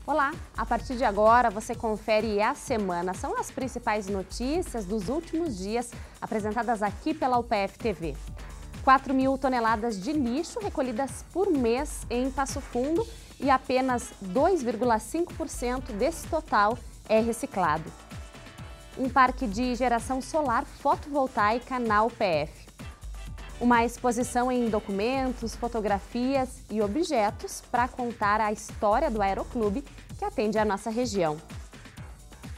Olá! A partir de agora você confere a semana. São as principais notícias dos últimos dias apresentadas aqui pela UPF TV. 4.000 toneladas de lixo recolhidas por mês em Passo Fundo e apenas 2,5% desse total é reciclado. Um parque de geração solar fotovoltaica na UPF. Uma exposição em documentos, fotografias e objetos para contar a história do Aeroclube que atende a nossa região.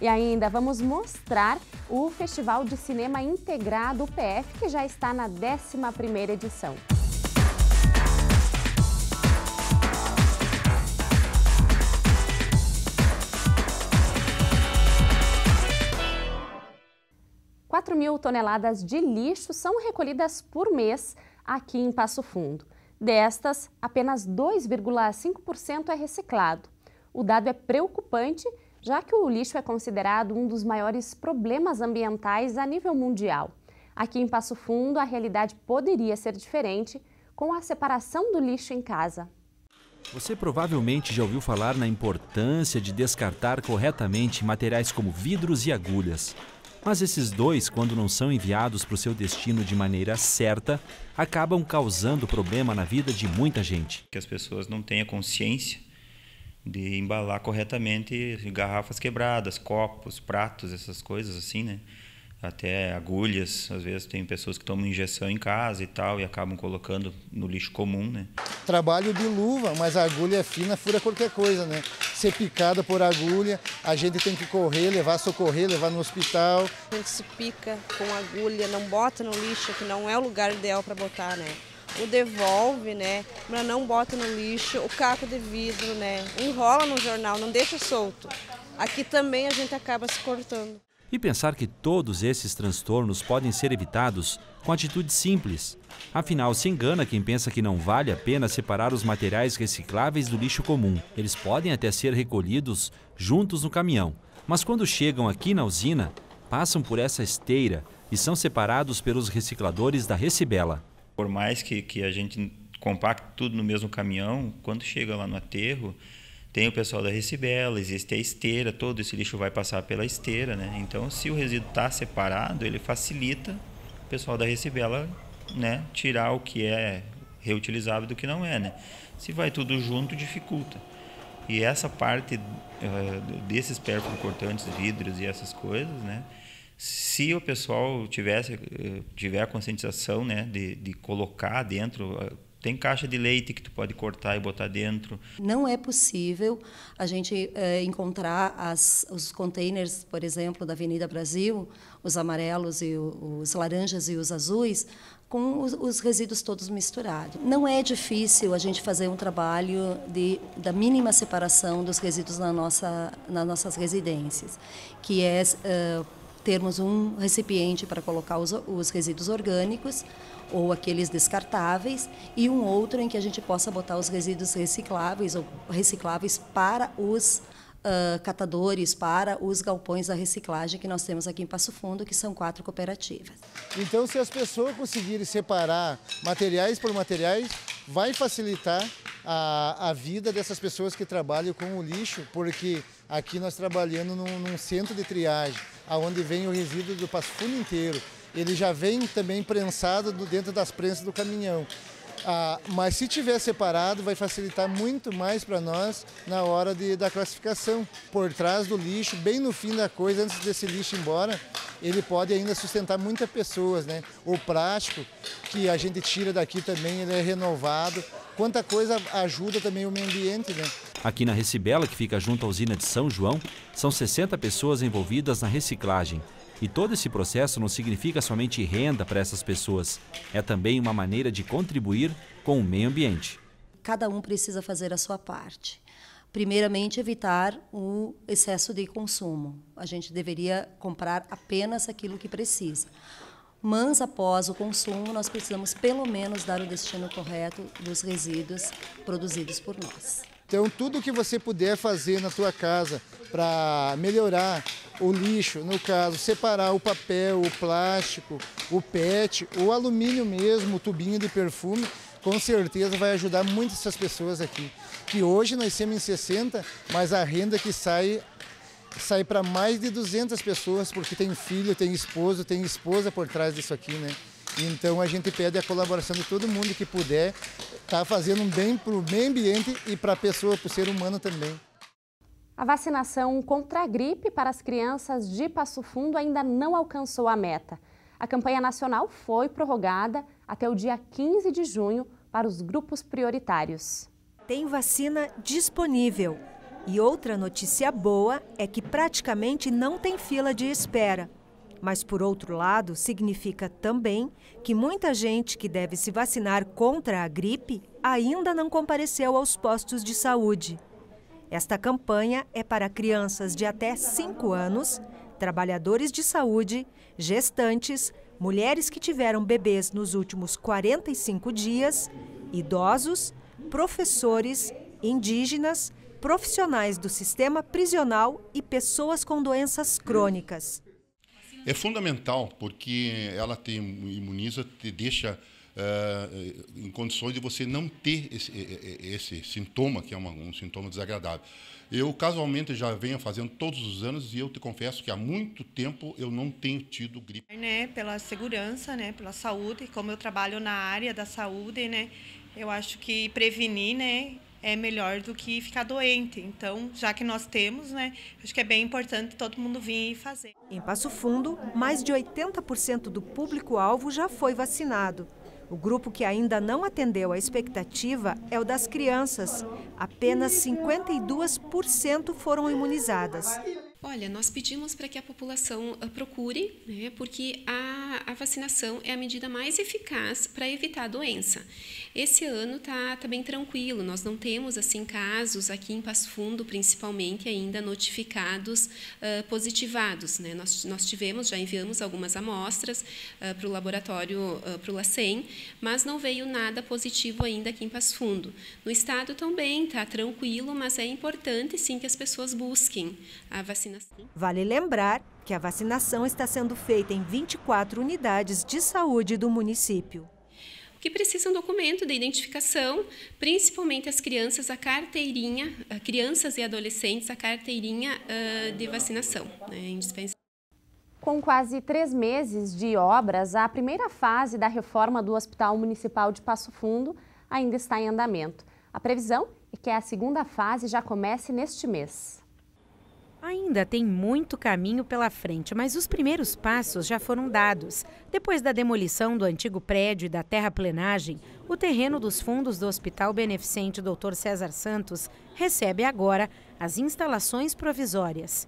E ainda vamos mostrar o Festival de Cinema Integrado UPF, que já está na 11ª edição. – 4.000 toneladas de lixo são recolhidas por mês aqui em Passo Fundo. Destas, apenas 2,5% é reciclado. O dado é preocupante, já que o lixo é considerado um dos maiores problemas ambientais a nível mundial. Aqui em Passo Fundo, a realidade poderia ser diferente com a separação do lixo em casa. Você provavelmente já ouviu falar na importância de descartar corretamente materiais como vidros e agulhas. Mas esses dois, quando não são enviados para o seu destino de maneira certa, acabam causando problema na vida de muita gente. Que as pessoas não tenham consciência de embalar corretamente garrafas quebradas, copos, pratos, essas coisas assim, né? Até agulhas, às vezes tem pessoas que tomam injeção em casa e tal e acabam colocando no lixo comum, né? Trabalho de luva, mas a agulha fina fura qualquer coisa, né? Ser picada por agulha, a gente tem que correr, socorrer, levar no hospital. A gente se pica com agulha, não bota no lixo, que não é o lugar ideal para botar, né? O devolve, né? Mas não bota no lixo, o caco de vidro, né? Enrola no jornal, não deixa solto. Aqui também a gente acaba se cortando. E pensar que todos esses transtornos podem ser evitados com atitudes simples. Afinal, se engana quem pensa que não vale a pena separar os materiais recicláveis do lixo comum. Eles podem até ser recolhidos juntos no caminhão, mas quando chegam aqui na usina, passam por essa esteira e são separados pelos recicladores da Recibela. Por mais que a gente compacte tudo no mesmo caminhão, quando chega lá no aterro, tem o pessoal da Recibela, existe a esteira, todo esse lixo vai passar pela esteira, né? Então, se o resíduo está separado, ele facilita o pessoal da Recibela, né, tirar o que é reutilizável do que não é, né? Se vai tudo junto, dificulta. E essa parte desses perfurocortantes, vidros e essas coisas, né? Se o pessoal tiver a conscientização, né, de colocar dentro. Tem caixa de leite que tu pode cortar e botar dentro. Não é possível a gente encontrar os containers, por exemplo, da Avenida Brasil, os amarelos, e os laranjas e os azuis, com os resíduos todos misturados. Não é difícil a gente fazer um trabalho da mínima separação dos resíduos nas nossas residências, que é termos um recipiente para colocar os resíduos orgânicos, ou aqueles descartáveis, e um outro em que a gente possa botar os resíduos recicláveis ou recicláveis para os catadores, para os galpões da reciclagem que nós temos aqui em Passo Fundo, que são 4 cooperativas. Então, se as pessoas conseguirem separar materiais por materiais, vai facilitar a vida dessas pessoas que trabalham com o lixo, porque aqui nós trabalhando num centro de triagem, onde vem o resíduo do Passo Fundo inteiro. Ele já vem também prensado dentro das prensas do caminhão. Mas se tiver separado, vai facilitar muito mais para nós na hora da classificação. Por trás do lixo, bem no fim da coisa, antes desse lixo ir embora, ele pode ainda sustentar muitas pessoas, né? O plástico que a gente tira daqui também, ele é renovado. Quanta coisa ajuda também o meio ambiente, né? Aqui na Recibela, que fica junto à usina de São João, são 60 pessoas envolvidas na reciclagem. E todo esse processo não significa somente renda para essas pessoas. É também uma maneira de contribuir com o meio ambiente. Cada um precisa fazer a sua parte. Primeiramente, evitar o excesso de consumo. A gente deveria comprar apenas aquilo que precisa. Mas, após o consumo, nós precisamos pelo menos dar o destino correto dos resíduos produzidos por nós. Então, tudo que você puder fazer na tua casa para melhorar o lixo, no caso, separar o papel, o plástico, o PET, o alumínio mesmo, o tubinho de perfume, com certeza vai ajudar muito essas pessoas aqui. Que hoje nós temos em 60, mas a renda que sai para mais de 200 pessoas, porque tem filho, tem esposo, tem esposa por trás disso aqui, né? Então a gente pede a colaboração de todo mundo que puder estar fazendo um bem para o meio ambiente e para a pessoa, para o ser humano também. A vacinação contra a gripe para as crianças de Passo Fundo ainda não alcançou a meta. A campanha nacional foi prorrogada até o dia 15 de junho para os grupos prioritários. Tem vacina disponível. E outra notícia boa é que praticamente não tem fila de espera. Mas, por outro lado, significa também que muita gente que deve se vacinar contra a gripe ainda não compareceu aos postos de saúde. Esta campanha é para crianças de até 5 anos, trabalhadores de saúde, gestantes, mulheres que tiveram bebês nos últimos 45 dias, idosos, professores, indígenas, profissionais do sistema prisional e pessoas com doenças crônicas. É fundamental porque ela te imuniza, te deixa em condições de você não ter esse sintoma, que é um sintoma desagradável. Eu, casualmente, já venho fazendo todos os anos e eu te confesso que há muito tempo eu não tenho tido gripe. Pela segurança, pela saúde, como eu trabalho na área da saúde, eu acho que prevenir, é melhor do que ficar doente. Então, já que nós temos, acho que é bem importante todo mundo vir e fazer. Em Passo Fundo, mais de 80% do público-alvo já foi vacinado. O grupo que ainda não atendeu à expectativa é o das crianças. Apenas 52% foram imunizadas. Olha, nós pedimos para que a população procure, porque a vacinação é a medida mais eficaz para evitar a doença. Esse ano tá bem tranquilo, nós não temos assim casos aqui em Passo Fundo, principalmente, ainda notificados positivados. Nós tivemos, já enviamos algumas amostras para o laboratório, para o LACEN, mas não veio nada positivo ainda aqui em Passo Fundo. No estado também está tranquilo, mas é importante sim que as pessoas busquem a vacinação. Vale lembrar que a vacinação está sendo feita em 24 unidades de saúde do município. O que precisa um documento de identificação, principalmente as crianças, a carteirinha, crianças e adolescentes, a carteirinha de vacinação, indispensável. Com quase 3 meses de obras, a primeira fase da reforma do Hospital Municipal de Passo Fundo ainda está em andamento. A previsão é que a segunda fase já comece neste mês. Ainda tem muito caminho pela frente, mas os primeiros passos já foram dados. Depois da demolição do antigo prédio e da terraplenagem, o terreno dos fundos do Hospital Beneficente Dr. César Santos recebe agora as instalações provisórias.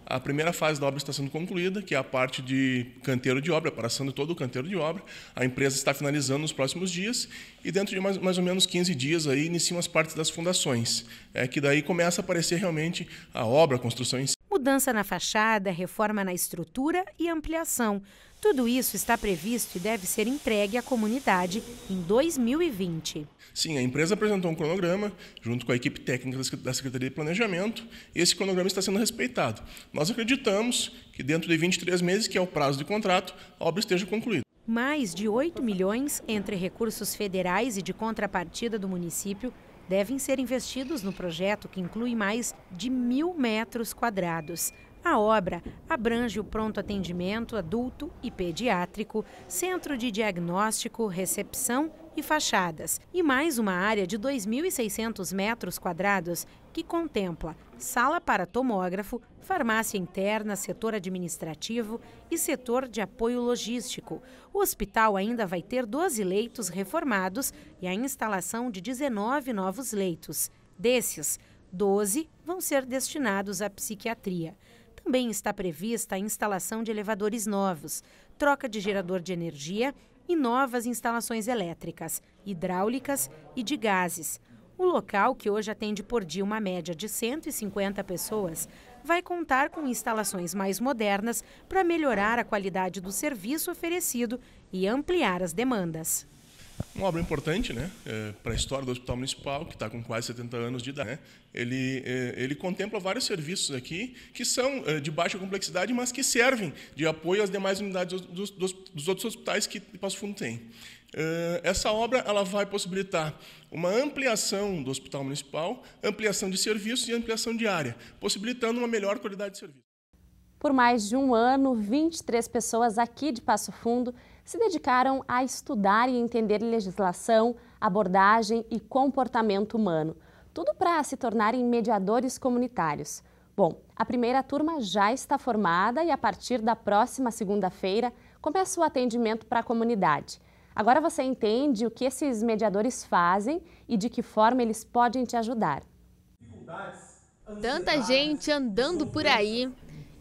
A primeira fase da obra está sendo concluída, que é a parte de canteiro de obra, a preparação de todo o canteiro de obra. A empresa está finalizando nos próximos dias e dentro de mais ou menos 15 dias aí iniciam as partes das fundações, que daí começa a aparecer realmente a obra, a construção em si. Mudança na fachada, reforma na estrutura e ampliação. Tudo isso está previsto e deve ser entregue à comunidade em 2020. Sim, a empresa apresentou um cronograma junto com a equipe técnica da Secretaria de Planejamento e esse cronograma está sendo respeitado. Nós acreditamos que dentro de 23 meses, que é o prazo de contrato, a obra esteja concluída. Mais de 8 milhões entre recursos federais e de contrapartida do município devem ser investidos no projeto, que inclui mais de 1.000 metros quadrados. A obra abrange o pronto atendimento adulto e pediátrico, centro de diagnóstico, recepção e fachadas, e mais uma área de 2.600 metros quadrados que contempla sala para tomógrafo, farmácia interna, setor administrativo e setor de apoio logístico. O hospital ainda vai ter 12 leitos reformados e a instalação de 19 novos leitos. Desses, 12 vão ser destinados à psiquiatria. Também está prevista a instalação de elevadores novos, troca de gerador de energia e novas instalações elétricas, hidráulicas e de gases. O local, que hoje atende por dia uma média de 150 pessoas, vai contar com instalações mais modernas para melhorar a qualidade do serviço oferecido e ampliar as demandas. Uma obra importante, para a história do Hospital Municipal, que está com quase 70 anos de idade. Ele contempla vários serviços aqui que são de baixa complexidade, mas que servem de apoio às demais unidades dos outros hospitais que Passo Fundo tem. Essa obra ela vai possibilitar uma ampliação do Hospital Municipal, ampliação de serviços e ampliação de área, possibilitando uma melhor qualidade de serviço. Por mais de um ano, 23 pessoas aqui de Passo Fundo se dedicaram a estudar e entender legislação, abordagem e comportamento humano. Tudo para se tornarem mediadores comunitários. Bom, a primeira turma já está formada e a partir da próxima segunda-feira começa o atendimento para a comunidade. Agora você entende o que esses mediadores fazem e de que forma eles podem te ajudar. Tanta gente andando por aí.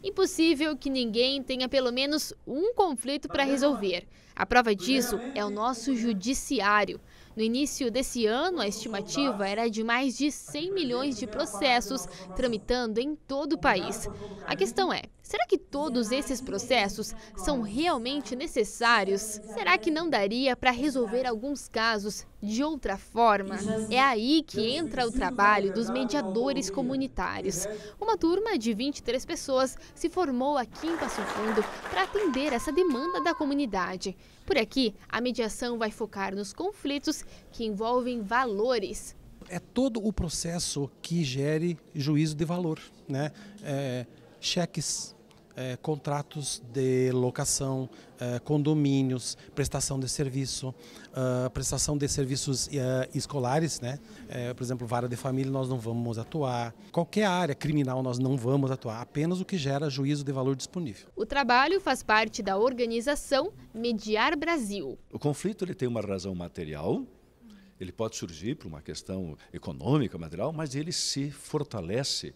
Impossível que ninguém tenha pelo menos um conflito para resolver. A prova disso é o nosso judiciário. No início desse ano, a estimativa era de mais de 100 milhões de processos tramitando em todo o país. A questão é, será que todos esses processos são realmente necessários? Será que não daria para resolver alguns casos de outra forma? É aí que entra o trabalho dos mediadores comunitários. Uma turma de 23 pessoas se formou aqui em Passo Fundo para atender essa demanda da comunidade. Por aqui, a mediação vai focar nos conflitos que envolvem valores. É todo o processo que gere juízo de valor, né? Cheques, contratos de locação, condomínios, prestação de serviço, prestação de serviços escolares, né? Por exemplo, vara de família nós não vamos atuar, qualquer área criminal nós não vamos atuar, apenas o que gera juízo de valor disponível. O trabalho faz parte da organização Mediar Brasil. O conflito ele tem uma razão material, ele pode surgir por uma questão econômica, material, mas ele se fortalece,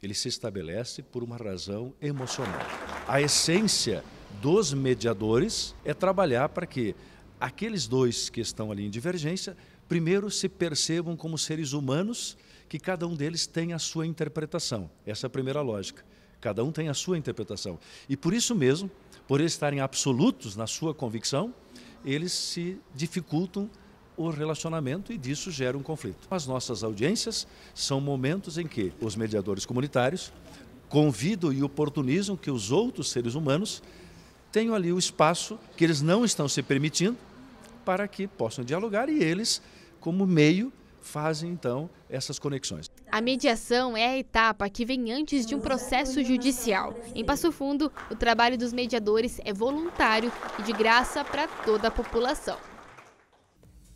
ele se estabelece por uma razão emocional. A essência dos mediadores é trabalhar para que aqueles dois que estão ali em divergência, primeiro se percebam como seres humanos, que cada um deles tem a sua interpretação. Essa é a primeira lógica. Cada um tem a sua interpretação. E por isso mesmo, por eles estarem absolutos na sua convicção, eles se dificultam o relacionamento e disso gera um conflito. As nossas audiências são momentos em que os mediadores comunitários convidam e oportunizam que os outros seres humanos tenham ali o espaço que eles não estão se permitindo para que possam dialogar e eles, como meio, fazem então essas conexões. A mediação é a etapa que vem antes de um processo judicial. Em Passo Fundo, o trabalho dos mediadores é voluntário e de graça para toda a população.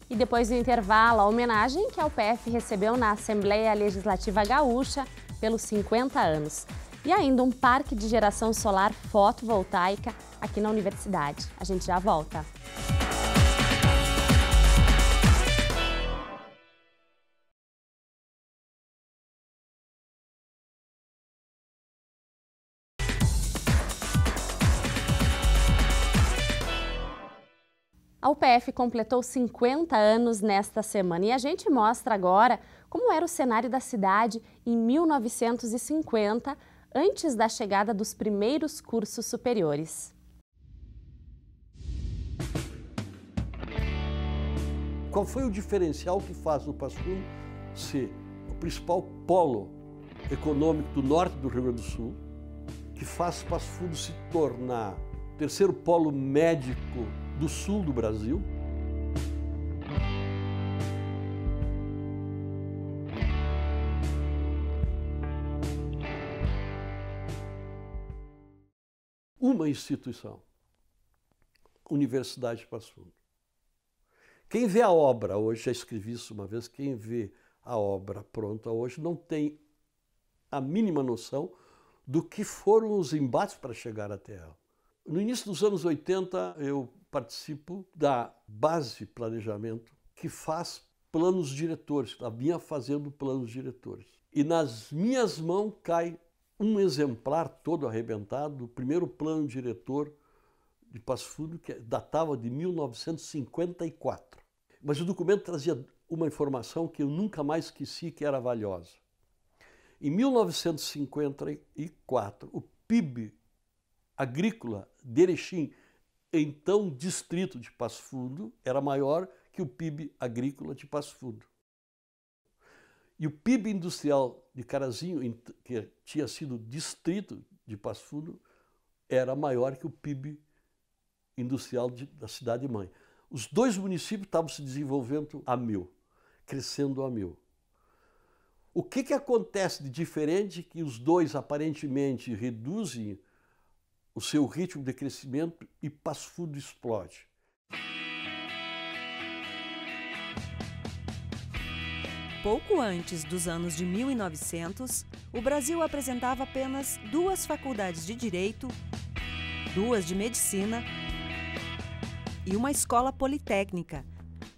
E depois do intervalo, a homenagem que a UPF recebeu na Assembleia Legislativa Gaúcha pelos 50 anos. E ainda um parque de geração solar fotovoltaica aqui na universidade. A gente já volta. A UPF completou 50 anos nesta semana e a gente mostra agora como era o cenário da cidade em 1950, antes da chegada dos primeiros cursos superiores. Qual foi o diferencial que faz o Passo Fundo ser o principal polo econômico do norte do Rio Grande do Sul, que faz o Passo Fundo se tornar o terceiro polo médico do sul do Brasil? Uma instituição, Universidade de Passo Fundo. Quem vê a obra hoje, já escrevi isso uma vez, quem vê a obra pronta hoje não tem a mínima noção do que foram os embates para chegar até ela. No início dos anos 80, eu participo da base planejamento que faz planos diretores, a minha fazendo planos diretores. E nas minhas mãos cai um exemplar todo arrebentado do primeiro plano diretor de Passo Fundo, que datava de 1954. Mas o documento trazia uma informação que eu nunca mais esqueci, que era valiosa. Em 1954, o PIB agrícola de Erechim, então distrito de Passo Fundo, era maior que o PIB agrícola de Passo Fundo. E o PIB industrial de Carazinho, que tinha sido distrito de Passo Fundo, era maior que o PIB industrial da cidade-mãe. Os dois municípios estavam se desenvolvendo a mil, crescendo a mil. O que acontece de diferente que os dois aparentemente reduzem o seu ritmo de crescimento e Passo Fundo explode? Pouco antes dos anos de 1900, o Brasil apresentava apenas 2 faculdades de Direito, 2 de Medicina e uma escola politécnica.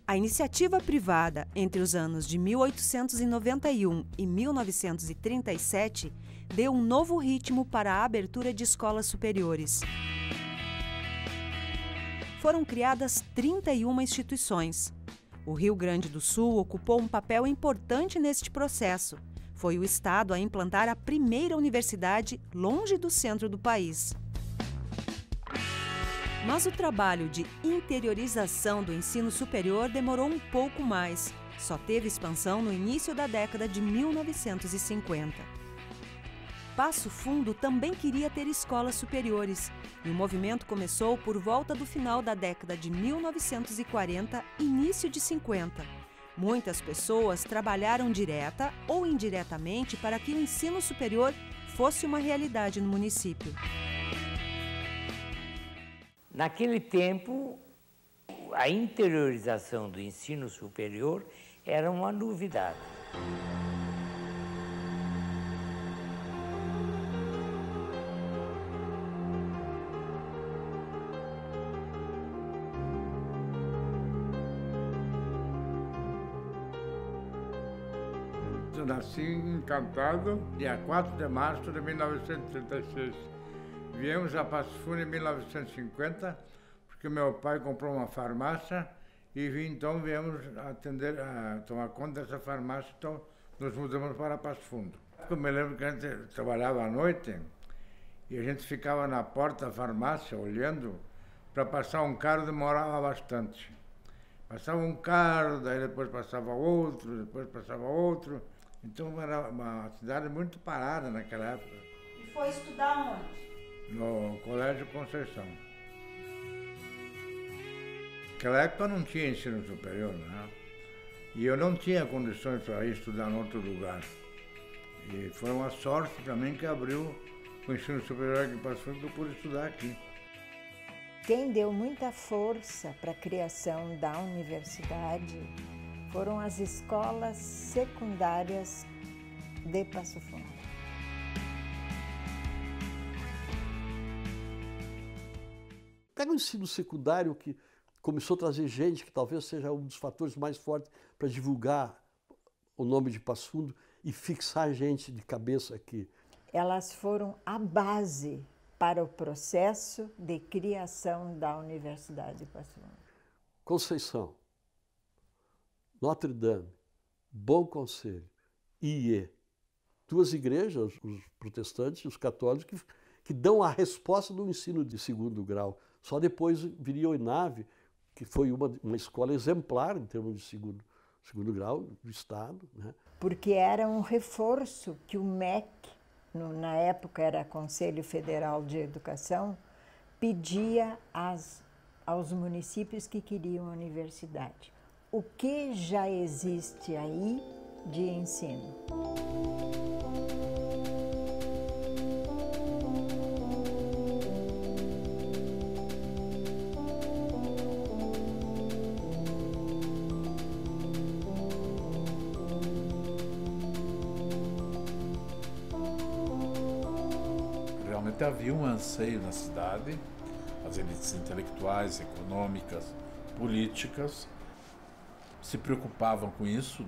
A iniciativa privada entre os anos de 1891 e 1937 deu um novo ritmo para a abertura de escolas superiores. Foram criadas 31 instituições. O Rio Grande do Sul ocupou um papel importante neste processo. Foi o estado a implantar a primeira universidade longe do centro do país. Mas o trabalho de interiorização do ensino superior demorou um pouco mais. Só teve expansão no início da década de 1950. Passo Fundo também queria ter escolas superiores, e o movimento começou por volta do final da década de 1940 e início de 50. Muitas pessoas trabalharam direta ou indiretamente para que o ensino superior fosse uma realidade no município. Naquele tempo, a interiorização do ensino superior era uma novidade. Eu nasci em Encantado, dia 4 de março de 1936. Viemos a Passo Fundo em 1950, porque meu pai comprou uma farmácia e então viemos atender, tomar conta dessa farmácia, então nos mudamos para Passo Fundo. Eu me lembro que a gente trabalhava à noite e a gente ficava na porta da farmácia olhando para passar um carro, demorava bastante. Passava um carro, daí depois passava outro, depois passava outro. Então era uma cidade muito parada naquela época. E foi estudar onde? No Colégio Conceição. Naquela época não tinha ensino superior, né? E eu não tinha condições para ir estudar em outro lugar. E foi uma sorte para mim que abriu o ensino superior aqui em Passo Fundo, que eu pude estudar aqui. Quem deu muita força para a criação da universidade foram as escolas secundárias de Passo Fundo. Pega o ensino secundário que começou a trazer gente, que talvez seja um dos fatores mais fortes para divulgar o nome de Passo Fundo e fixar gente de cabeça aqui. Elas foram a base para o processo de criação da Universidade de Passo Fundo. Conceição, Notre Dame, Bom Conselho, IE, 2 igrejas, os protestantes e os católicos, que dão a resposta do ensino de 2º grau. Só depois viria o INAVE, que foi uma escola exemplar em termos de segundo grau do Estado, né? Porque era um reforço que o MEC, na época era Conselho Federal de Educação, pedia aos municípios que queriam a universidade. O que já existe aí de ensino? Realmente havia um anseio na cidade, as elites intelectuais, econômicas, políticas, se preocupavam com isso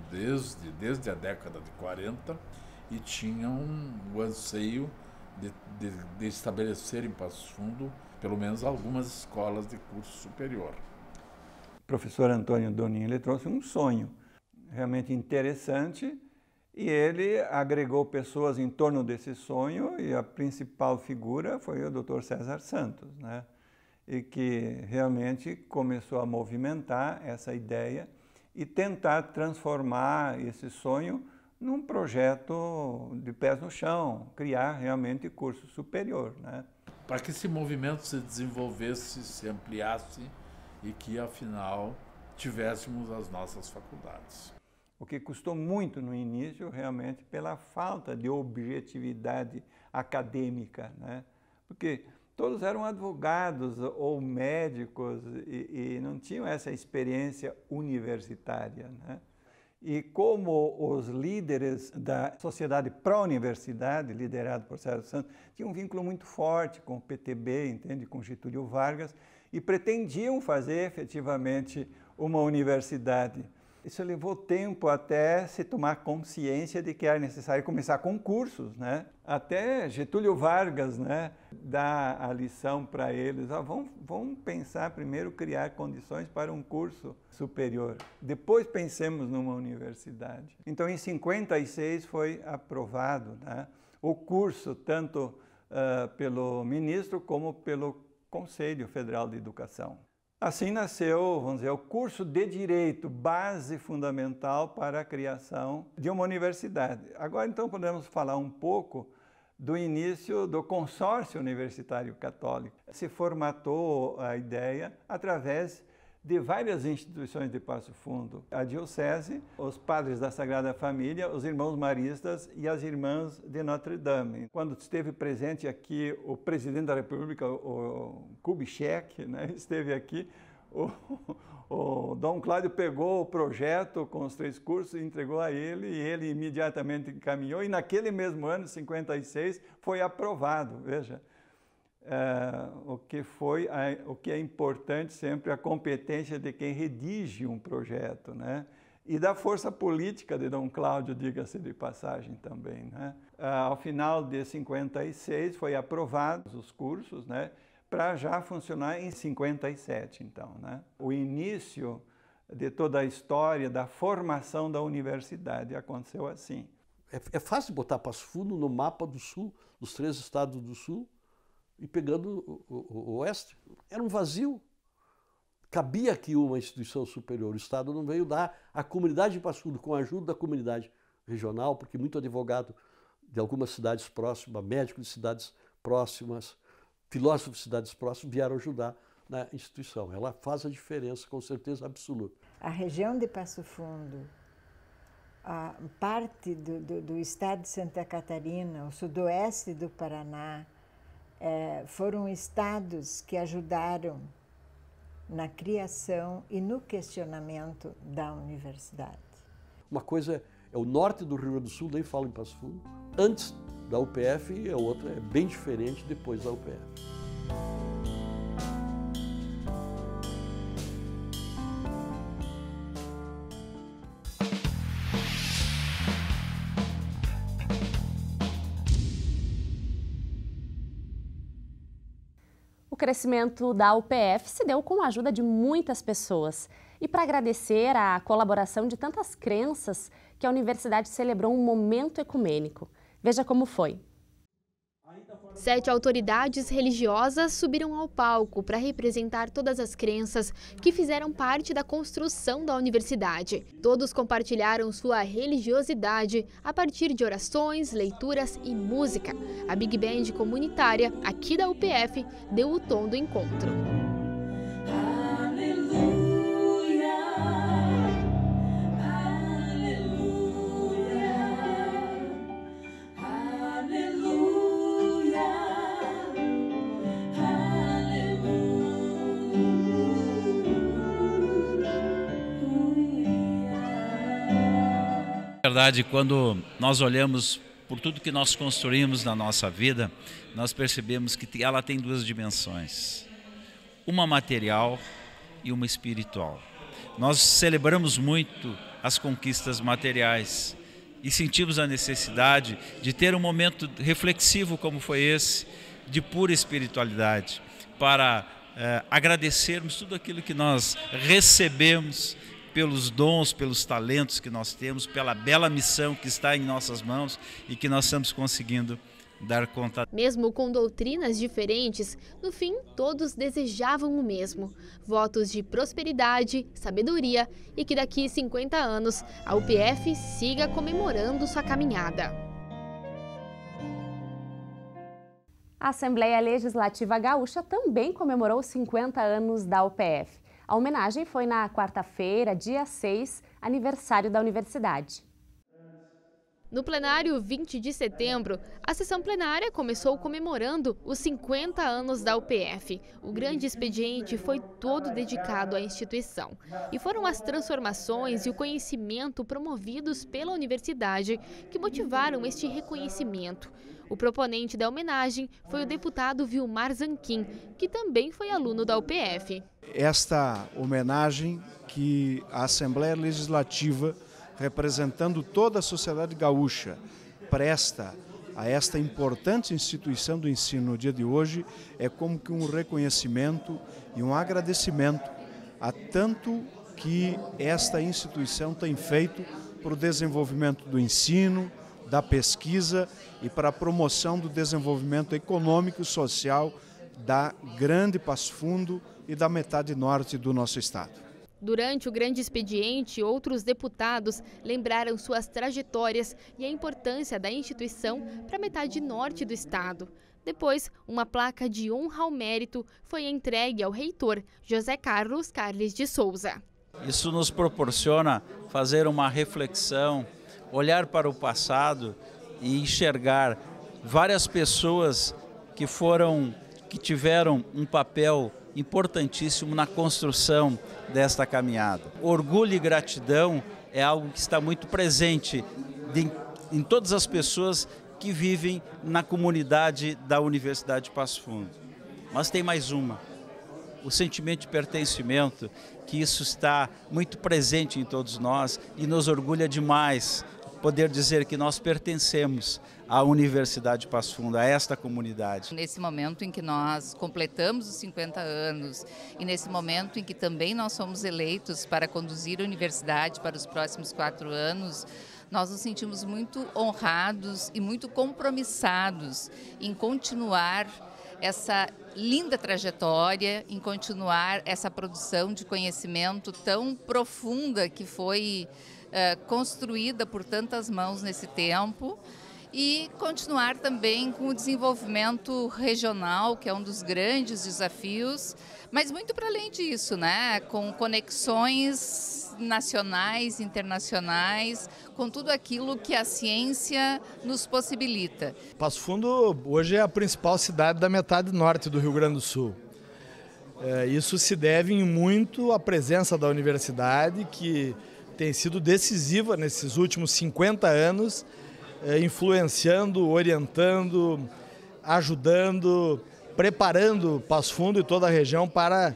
desde a década de 40 e tinham o anseio de estabelecer em Passo Fundo pelo menos algumas escolas de curso superior. O professor Antônio Donin, ele trouxe um sonho realmente interessante e ele agregou pessoas em torno desse sonho e a principal figura foi o Dr. César Santos, né? E que realmente começou a movimentar essa ideia e tentar transformar esse sonho num projeto de pés no chão, criar realmente curso superior, né? Para que esse movimento se desenvolvesse, se ampliasse, e que, afinal, tivéssemos as nossas faculdades. O que custou muito no início, realmente, pela falta de objetividade acadêmica, né? Porque todos eram advogados ou médicos e não tinham essa experiência universitária, né? E como os líderes da sociedade pró-universidade, liderado por Sérgio Santos, tinham um vínculo muito forte com o PTB, entende? Com Getúlio Vargas, e pretendiam fazer efetivamente uma universidade. Isso levou tempo até se tomar consciência de que era necessário começar concursos, né? Até Getúlio Vargas, né, dá a lição para eles, vamos pensar primeiro criar condições para um curso superior, depois pensemos numa universidade. Então, em 56 foi aprovado, né, o curso, tanto pelo ministro como pelo Conselho Federal de Educação. Assim nasceu, vamos dizer, o curso de Direito, base fundamental para a criação de uma universidade. Agora, então, podemos falar um pouco do início do consórcio universitário católico. Se formatou a ideia através de várias instituições de Passo Fundo. A diocese, os padres da Sagrada Família, os irmãos maristas e as irmãs de Notre Dame. Quando esteve presente aqui o presidente da República, o Kubitschek, né, esteve aqui, o Dom Cláudio pegou o projeto com os 3 cursos e entregou a ele, e ele imediatamente encaminhou, e naquele mesmo ano, 56, foi aprovado, veja. O que é importante sempre, a competência de quem redige um projeto, né? E da força política de Dom Cláudio, diga-se de passagem também, né? Ao final de 56 foi aprovados os cursos, né? Para já funcionar em 57, então, né? O início de toda a história da formação da universidade aconteceu assim. É fácil botar Passo Fundo no mapa do Sul, dos 3 estados do Sul, e pegando o Oeste. Era um vazio. Cabia aqui uma instituição superior. O Estado não veio dar. A comunidade de Passo Fundo, com a ajuda da comunidade regional, porque muito advogado de algumas cidades próximas, médicos de cidades próximas, filósofos de cidades próximas, vieram ajudar na instituição. Ela faz a diferença, com certeza absoluta. A região de Passo Fundo, a parte do estado de Santa Catarina, o sudoeste do Paraná, foram estados que ajudaram na criação e no questionamento da universidade. Uma coisa é o norte do Rio Grande do Sul, nem falo em Passo Fundo, antes da UPF, e a outra é bem diferente depois da UPF. O crescimento da UPF se deu com a ajuda de muitas pessoas. E para agradecer a colaboração de tantas crenças, que a universidade celebrou um momento ecumênico. Veja como foi. 7 autoridades religiosas subiram ao palco para representar todas as crenças que fizeram parte da construção da universidade. Todos compartilharam sua religiosidade a partir de orações, leituras e música. A Big Band comunitária aqui da UPF deu o tom do encontro. Na verdade, quando nós olhamos por tudo que nós construímos na nossa vida, nós percebemos que ela tem 2 dimensões, uma material e uma espiritual. Nós celebramos muito as conquistas materiais e sentimos a necessidade de ter um momento reflexivo como foi esse, de pura espiritualidade, para agradecermos tudo aquilo que nós recebemos, pelos dons, pelos talentos que nós temos, pela bela missão que está em nossas mãos e que nós estamos conseguindo dar conta. Mesmo com doutrinas diferentes, no fim todos desejavam o mesmo: votos de prosperidade, sabedoria e que daqui 50 anos a UPF siga comemorando sua caminhada. A Assembleia Legislativa Gaúcha também comemorou os 50 anos da UPF. A homenagem foi na quarta-feira, dia 6, aniversário da universidade. No plenário 20 de setembro, a sessão plenária começou comemorando os 50 anos da UPF. O grande expediente foi todo dedicado à instituição. E foram as transformações e o conhecimento promovidos pela universidade que motivaram este reconhecimento. O proponente da homenagem foi o deputado Vilmar Zanquim, que também foi aluno da UPF. Esta homenagem que a Assembleia Legislativa, representando toda a sociedade gaúcha, presta a esta importante instituição do ensino no dia de hoje, é como que um reconhecimento e um agradecimento a tanto que esta instituição tem feito para o desenvolvimento do ensino, da pesquisa e para a promoção do desenvolvimento econômico e social da grande Passo Fundo e da metade norte do nosso estado. Durante o grande expediente, outros deputados lembraram suas trajetórias e a importância da instituição para a metade norte do estado. Depois, uma placa de honra ao mérito foi entregue ao reitor, José Carlos Carles de Souza. Isso nos proporciona fazer uma reflexão, olhar para o passado e enxergar várias pessoas que tiveram um papel importantíssimo na construção desta caminhada. Orgulho e gratidão é algo que está muito presente em todas as pessoas que vivem na comunidade da Universidade de Passo Fundo. Mas tem mais uma, o sentimento de pertencimento, que isso está muito presente em todos nós e nos orgulha demais poder dizer que nós pertencemos à Universidade de Passo Fundo, a esta comunidade. Nesse momento em que nós completamos os 50 anos e nesse momento em que também nós somos eleitos para conduzir a universidade para os próximos 4 anos, nós nos sentimos muito honrados e muito compromissados em continuar essa linda trajetória, em continuar essa produção de conhecimento tão profunda que foi construída por tantas mãos nesse tempo e continuar também com o desenvolvimento regional, que é um dos grandes desafios, mas muito para além disso, né? Com conexões nacionais, internacionais, com tudo aquilo que a ciência nos possibilita. Passo Fundo hoje é a principal cidade da metade norte do Rio Grande do Sul. Isso se deve muito à presença da universidade, que tem sido decisiva nesses últimos 50 anos, influenciando, orientando, ajudando, preparando Passo Fundo e toda a região para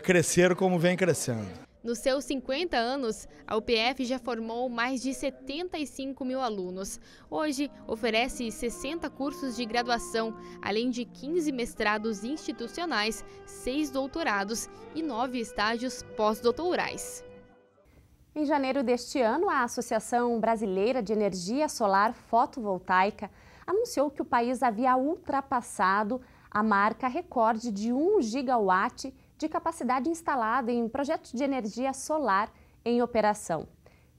crescer como vem crescendo. Nos seus 50 anos, a UPF já formou mais de 75 mil alunos. Hoje, oferece 60 cursos de graduação, além de 15 mestrados institucionais, 6 doutorados e 9 estágios pós-doutorais. Em janeiro deste ano, a Associação Brasileira de Energia Solar Fotovoltaica anunciou que o país havia ultrapassado a marca recorde de 1 gigawatt de capacidade instalada em projetos de energia solar em operação.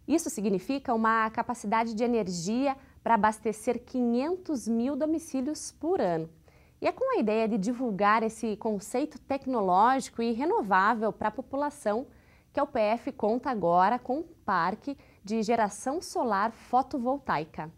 Isso significa uma capacidade de energia para abastecer 500 mil domicílios por ano. E é com a ideia de divulgar esse conceito tecnológico e renovável para a população que a UPF conta agora com um parque de geração solar fotovoltaica.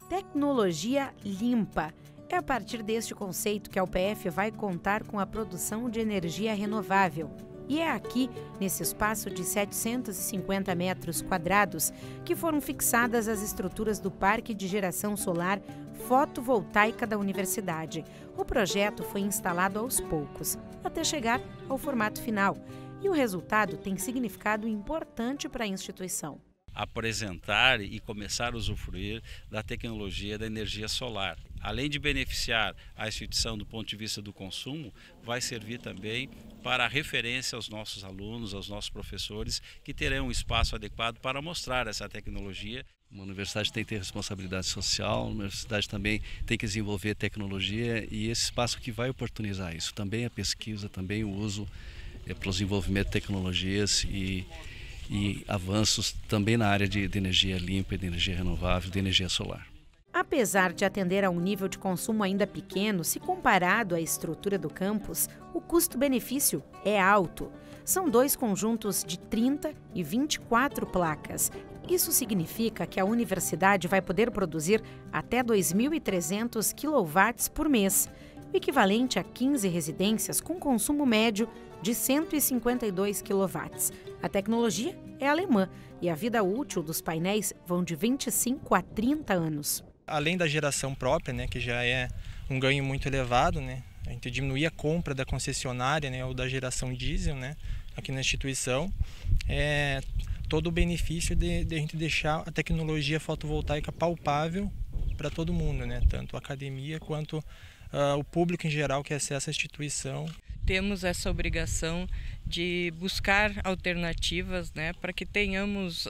Tecnologia limpa. É a partir deste conceito que a UPF vai contar com a produção de energia renovável. E é aqui, nesse espaço de 750 metros quadrados, que foram fixadas as estruturas do Parque de Geração Solar Fotovoltaica da Universidade. O projeto foi instalado aos poucos, até chegar ao formato final. E o resultado tem significado importante para a instituição. Apresentar e começar a usufruir da tecnologia da energia solar. Além de beneficiar a instituição do ponto de vista do consumo, vai servir também para referência aos nossos alunos, aos nossos professores, que terão um espaço adequado para mostrar essa tecnologia. Uma universidade tem que ter responsabilidade social, a universidade também tem que desenvolver tecnologia e esse espaço que vai oportunizar isso. Também a pesquisa, também o uso para o desenvolvimento de tecnologias e avanços também na área de energia limpa, de energia renovável, de energia solar. Apesar de atender a um nível de consumo ainda pequeno, se comparado à estrutura do campus, o custo-benefício é alto. São 2 conjuntos de 30 e 24 placas. Isso significa que a universidade vai poder produzir até 2.300 kW por mês, o equivalente a 15 residências com consumo médio de 152 kW. A tecnologia é alemã e a vida útil dos painéis vão de 25 a 30 anos. Além da geração própria, né, que já é um ganho muito elevado, né, a gente diminuir a compra da concessionária, né, ou da geração diesel, né, aqui na instituição, todo o benefício de a gente deixar a tecnologia fotovoltaica palpável para todo mundo, né, tanto a academia quanto o público em geral que acessa a instituição. Temos essa obrigação de buscar alternativas, né, para que tenhamos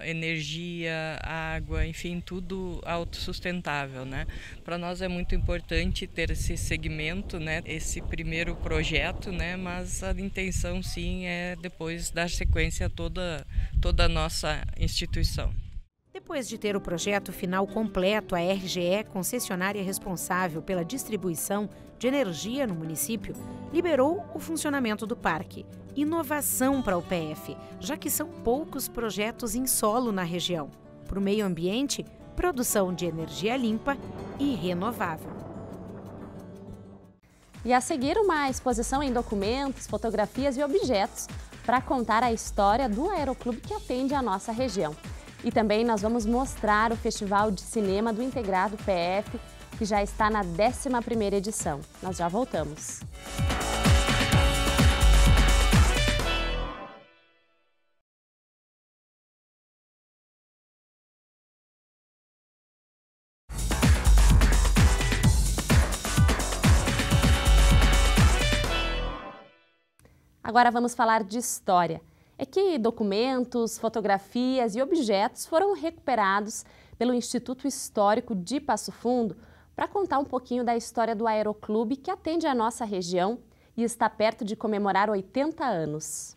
energia, água, enfim, tudo autossustentável, né? Para nós é muito importante ter esse segmento, né, esse primeiro projeto, né, mas a intenção sim é depois dar sequência a toda a nossa instituição. Depois de ter o projeto final completo, a RGE, concessionária responsável pela distribuição de energia no município, liberou o funcionamento do parque. Inovação para o UPF, já que são poucos projetos em solo na região. Para o meio ambiente, produção de energia limpa e renovável. E a seguir, uma exposição em documentos, fotografias e objetos para contar a história do aeroclube que atende a nossa região. E também nós vamos mostrar o Festival de Cinema do Integrado PF, que já está na 11ª edição. Nós já voltamos. Agora vamos falar de história. É que documentos, fotografias e objetos foram recuperados pelo Instituto Histórico de Passo Fundo para contar um pouquinho da história do aeroclube que atende a nossa região e está perto de comemorar 80 anos.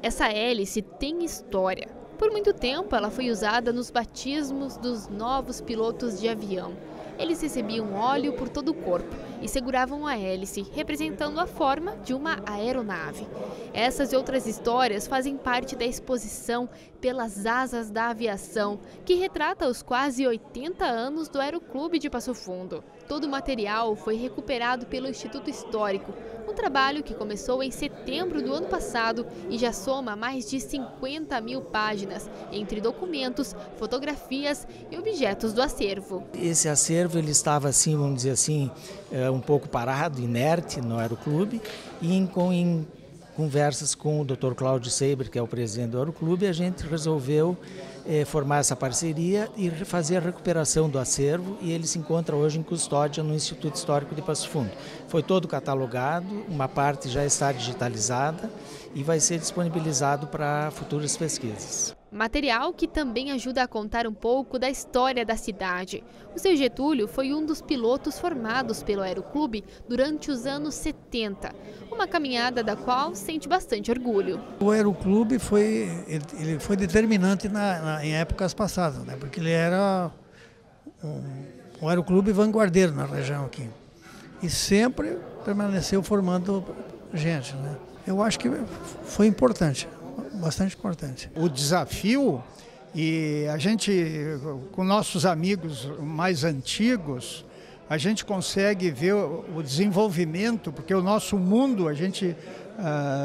Essa hélice tem história. Por muito tempo ela foi usada nos batismos dos novos pilotos de avião. Eles recebiam óleo por todo o corpo e seguravam a hélice, representando a forma de uma aeronave. Essas e outras histórias fazem parte da exposição Pelas Asas da Aviação, que retrata os quase 80 anos do Aeroclube de Passo Fundo. Todo o material foi recuperado pelo Instituto Histórico, um trabalho que começou em setembro do ano passado e já soma mais de 50.000 páginas, entre documentos, fotografias e objetos do acervo. Esse acervo ele estava assim, vamos dizer assim, um pouco parado, inerte no Aeroclube, e em conversas com o Dr. Cláudio Seiber, que é o presidente do Aeroclube, a gente resolveu formar essa parceria e fazer a recuperação do acervo, e ele se encontra hoje em custódia no Instituto Histórico de Passo Fundo. Foi todo catalogado, uma parte já está digitalizada e vai ser disponibilizado para futuras pesquisas. Material que também ajuda a contar um pouco da história da cidade. O seu Getúlio foi um dos pilotos formados pelo Aeroclube durante os anos 70, uma caminhada da qual sente bastante orgulho. O Aeroclube foi determinante em épocas passadas, né? Porque ele era um aeroclube vanguardeiro na região aqui e sempre permaneceu formando gente, né? Eu acho que foi importante. Bastante importante. O desafio, e a gente, com nossos amigos mais antigos, a gente consegue ver o desenvolvimento, porque o nosso mundo a gente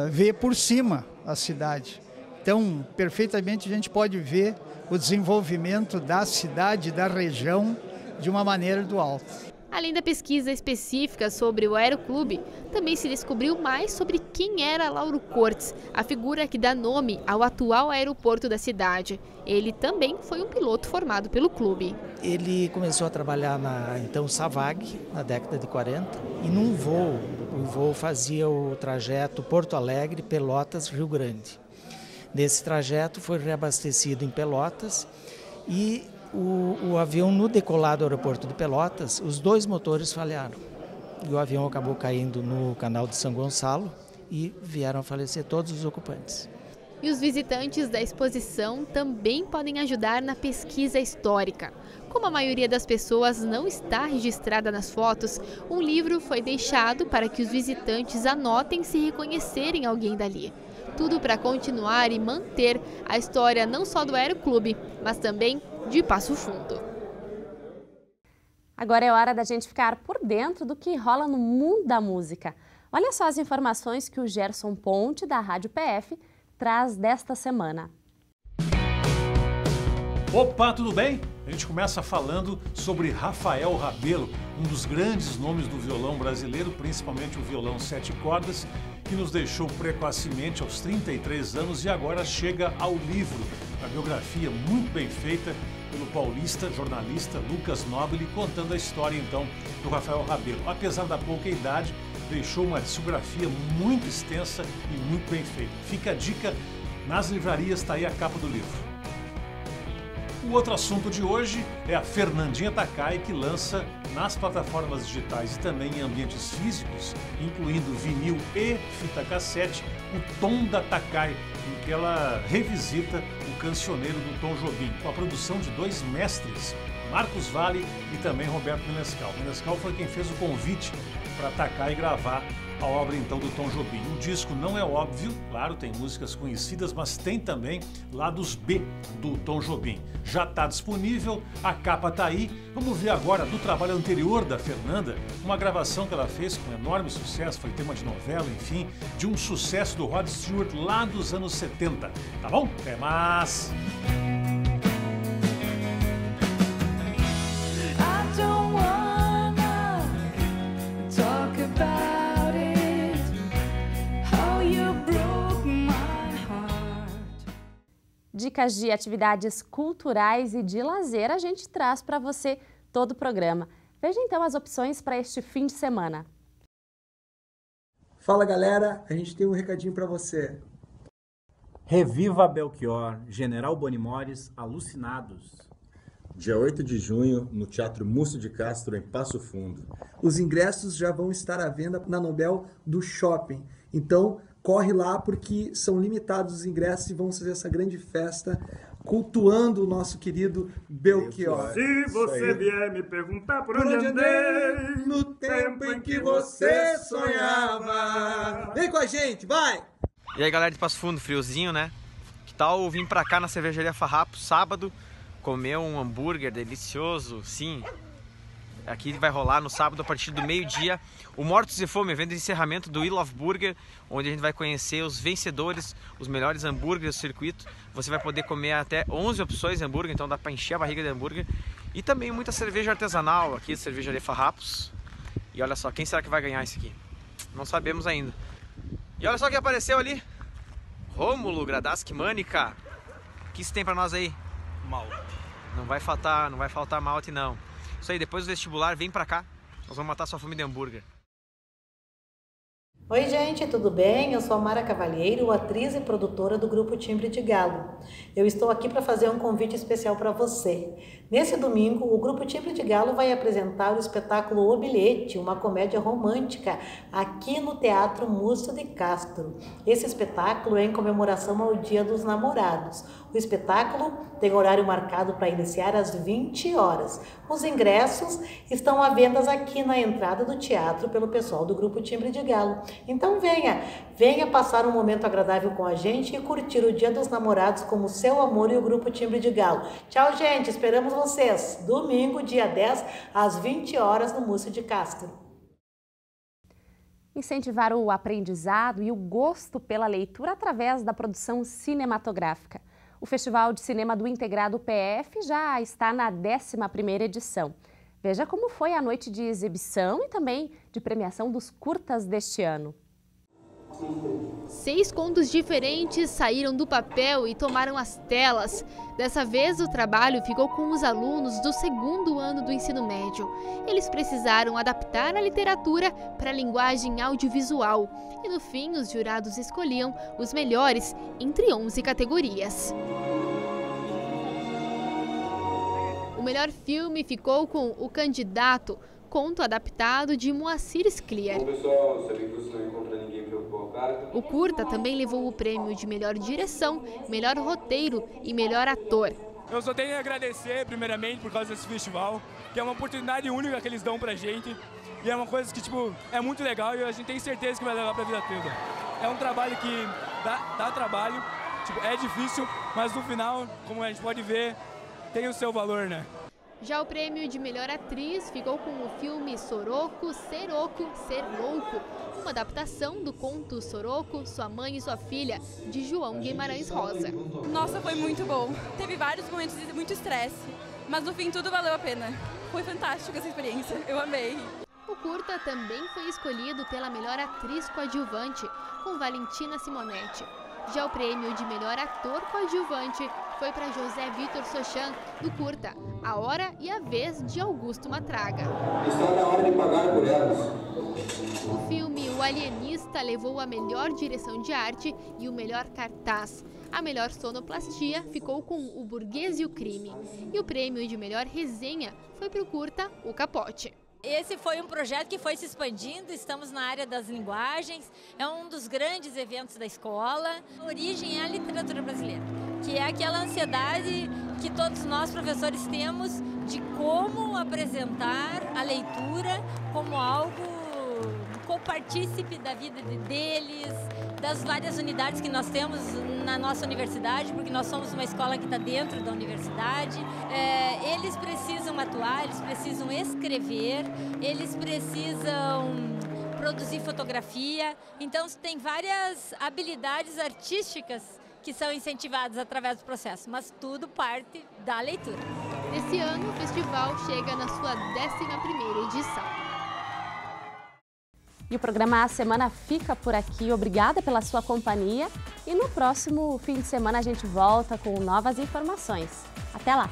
vê por cima a cidade. Então, perfeitamente a gente pode ver o desenvolvimento da cidade, da região, de uma maneira do alto. Além da pesquisa específica sobre o Aeroclube, também se descobriu mais sobre quem era Lauro Cortes, a figura que dá nome ao atual aeroporto da cidade. Ele também foi um piloto formado pelo clube. Ele começou a trabalhar na então Savag, na década de 40, e num voo, o voo fazia o trajeto Porto Alegre, Pelotas, Rio Grande. Nesse trajeto foi reabastecido em Pelotas e o avião, no decolar do aeroporto de Pelotas, os 2 motores falharam. E o avião acabou caindo no canal de São Gonçalo e vieram a falecer todos os ocupantes. E os visitantes da exposição também podem ajudar na pesquisa histórica. Como a maioria das pessoas não está registrada nas fotos, um livro foi deixado para que os visitantes anotem se reconhecerem alguém dali. Tudo para continuar e manter a história não só do Aeroclube, mas também de Passo Fundo. Agora é hora da gente ficar por dentro do que rola no mundo da música. Olha só as informações que o Gerson Ponte, da Rádio PF, traz desta semana. Opa, tudo bem? A gente começa falando sobre Rafael Rabelo, um dos grandes nomes do violão brasileiro, principalmente o violão 7 cordas, que nos deixou precocemente aos 33 anos e agora chega ao livro, uma biografia muito bem feita pelo paulista jornalista Lucas Nobile, contando a história então do Rafael Rabelo. Apesar da pouca idade, deixou uma discografia muito extensa e muito bem feita. Fica a dica, nas livrarias está aí a capa do livro. O outro assunto de hoje é a Fernandinha Takai, que lança nas plataformas digitais e também em ambientes físicos, incluindo vinil e fita cassete, o Tom da Takai, em que ela revisita o cancioneiro do Tom Jobim, com a produção de dois mestres, Marcos Valle e também Roberto Menescal. Menescal foi quem fez o convite para Takai gravar a obra então do Tom Jobim. O disco não é óbvio, claro, tem músicas conhecidas, mas tem também lados B do Tom Jobim. Já está disponível, a capa está aí. Vamos ver agora do trabalho anterior da Fernanda, uma gravação que ela fez com enorme sucesso, foi tema de novela, enfim, de um sucesso do Rod Stewart lá dos anos 70. Tá bom? Até mais! Dicas de atividades culturais e de lazer a gente traz para você todo o programa. Veja então as opções para este fim de semana. Fala galera, a gente tem um recadinho para você. Reviva Belchior, General Bonimores, Alucinados. Dia 8 de junho, no Teatro Múcio de Castro, em Passo Fundo. Os ingressos já vão estar à venda na Nobel do Shopping. Então, corre lá porque são limitados os ingressos e vamos fazer essa grande festa cultuando o nosso querido Belchior. Se você vier me perguntar por onde andei, no tempo em que você sonhava. Vem com a gente, vai! E aí galera de Passo Fundo, friozinho, né? Que tal vir pra cá na cervejaria Farrapos sábado, comer um hambúrguer delicioso, sim. Aqui vai rolar no sábado a partir do meio-dia o Mortos e Fome, evento de encerramento do We Love Burger, onde a gente vai conhecer os vencedores, os melhores hambúrgueres do circuito. Você vai poder comer até 11 opções de hambúrguer, então dá para encher a barriga de hambúrguer. E também muita cerveja artesanal aqui, cervejaria Farrapos. E olha só, quem será que vai ganhar isso aqui? Não sabemos ainda. E olha só quem apareceu ali. Rômulo Gradaski Mânica. O que isso tem para nós aí? Malte. Não vai faltar malte não. Isso aí, depois do vestibular, vem pra cá. Nós vamos matar sua fome de hambúrguer. Oi gente, tudo bem? Eu sou a Mara Cavalheiro, atriz e produtora do Grupo Timbre de Galo. Eu estou aqui para fazer um convite especial para você. Nesse domingo, o Grupo Timbre de Galo vai apresentar o espetáculo O Bilhete, uma comédia romântica, aqui no Teatro Múcio de Castro. Esse espetáculo é em comemoração ao Dia dos Namorados. O espetáculo tem horário marcado para iniciar às 20 horas. Os ingressos estão à venda aqui na entrada do teatro pelo pessoal do Grupo Timbre de Galo. Então venha passar um momento agradável com a gente e curtir o Dia dos Namorados com o seu amor e o Grupo Timbre de Galo. Tchau, gente, esperamos vocês. Domingo, dia 10, às 20 horas no Múcio de Castro. Incentivar o aprendizado e o gosto pela leitura através da produção cinematográfica. O Festival de Cinema do Integrado PF já está na 11ª edição. Veja como foi a noite de exibição e também de premiação dos curtas deste ano. 6 contos diferentes saíram do papel e tomaram as telas. Dessa vez, o trabalho ficou com os alunos do 2º ano do ensino médio. Eles precisaram adaptar a literatura para a linguagem audiovisual. E no fim, os jurados escolhiam os melhores entre 11 categorias. O melhor filme ficou com O Candidato, conto adaptado de Moacir Scliar. Bom, pessoal, sabia que você não encontra ninguém preocupado? O curta também levou o prêmio de melhor direção, melhor roteiro e melhor ator. Eu só tenho a agradecer, primeiramente, por causa desse festival, que é uma oportunidade única que eles dão pra gente. E é uma coisa que, tipo, é muito legal e a gente tem certeza que vai levar pra vida toda. É um trabalho que dá trabalho, tipo, é difícil, mas no final, como a gente pode ver, tem o seu valor, né? Já o prêmio de melhor atriz ficou com o filme Soroco, Ser Oco, Ser Louco, uma adaptação do conto Soroco, Sua Mãe e Sua Filha, de João Guimarães Rosa. Nossa, foi muito bom. Teve vários momentos de muito estresse, mas no fim tudo valeu a pena. Foi fantástico essa experiência, eu amei. O curta também foi escolhido pela melhor atriz coadjuvante, com Valentina Simonetti. Já o prêmio de melhor ator coadjuvante foi para José Vitor Sochan, do curta A Hora e a Vez de Augusto Matraga. Está na hora de pagar por elas. O filme O Alienista levou a melhor direção de arte e o melhor cartaz. A melhor sonoplastia ficou com O Burguês e o Crime. E o prêmio de melhor resenha foi para o curta O Capote. Esse foi um projeto que foi se expandindo, estamos na área das linguagens, é um dos grandes eventos da escola. A origem é a literatura brasileira, que é aquela ansiedade que todos nós professores temos de como apresentar a leitura como algo copartícipe da vida deles, das várias unidades que nós temos na nossa universidade, porque nós somos uma escola que está dentro da universidade. Eles precisam atuar, eles precisam escrever, eles precisam produzir fotografia. Então, tem várias habilidades artísticas que são incentivadas através do processo, mas tudo parte da leitura. Esse ano, o festival chega na sua 11ª edição. E o programa A Semana fica por aqui. Obrigada pela sua companhia. E no próximo fim de semana a gente volta com novas informações. Até lá!